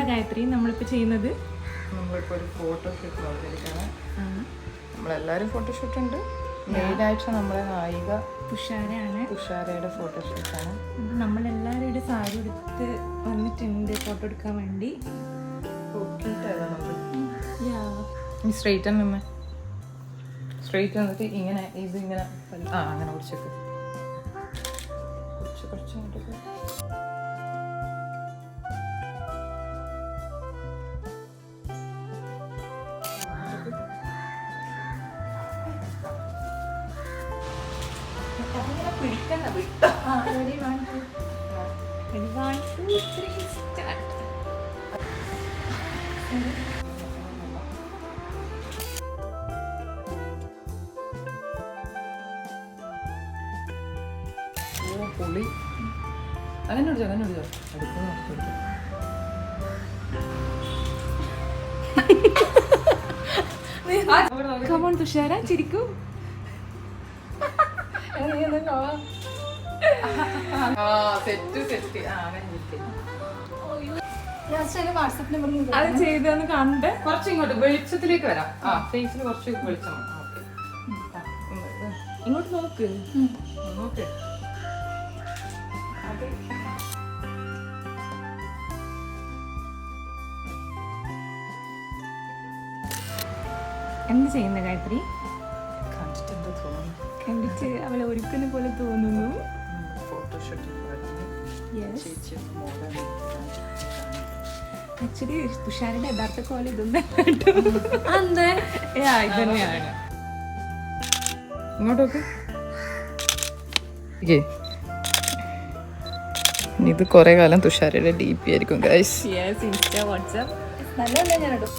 ഗായത്രി നമ്മളിപ്പോൾ ചെയ്യുന്നത്? നമ്മളിപ്പോൾ ഒരു ഫോട്ടോഷൂട്ട് നോക്കിയിരിക്കുകയാണ്. നമ്മളെല്ലാവരും ഫോട്ടോഷൂട്ട് ഉണ്ട്. മെയിനായിട്ട് നമ്മളെ നായിക തുഷാരയുടെ ഫോട്ടോഷൂട്ടാണ്. നമ്മളെല്ലാവരും സാരി എടുത്ത് വന്നിട്ടുണ്ട് ഫോട്ടോ എടുക്കാൻ വേണ്ടി. സ്ട്രെയിറ്റ് തന്നെ സ്ട്രെയിറ്റ് വന്നിട്ട് ഇങ്ങനെ ഇതിങ്ങനെ അങ്ങനെ കുറച്ചൊക്കെ കുറച്ച് അങ്ങോട്ടൊക്കെ. പൊളി. അങ്ങനെ വിളിച്ചോ Come on, തുഷാര ചിരിക്കൂ. അത് ചെയ്തെന്ന് കണ്ട് കുറച്ച് ഇങ്ങോട്ട് വെളിച്ചത്തിലേക്ക് വരാം. ഫേസിൽ കുറച്ച് വെളിച്ചം. ഇങ്ങോട്ട് നോക്ക്. എന്ത് ചെയ്യുന്ന ഗായത്രി? കണ്ടിട്ട് അവളെ ഒരുക്കുന്ന പോലെ തോന്നുന്നു. ആക്ച്വലി തുഷാരിന്റെ യഥാർത്ഥ കോല ഇതന്നെയാണ്. ഇങ്ങോട്ടൊക്കെ ഇത് കുറെ കാലം തുഷാരയുടെ DP ആയിരിക്കും ഗൈസ്. ഇൻസ്റ്റാ വാട്സ്ആപ്പ് നല്ല ഞാൻ ഇടും.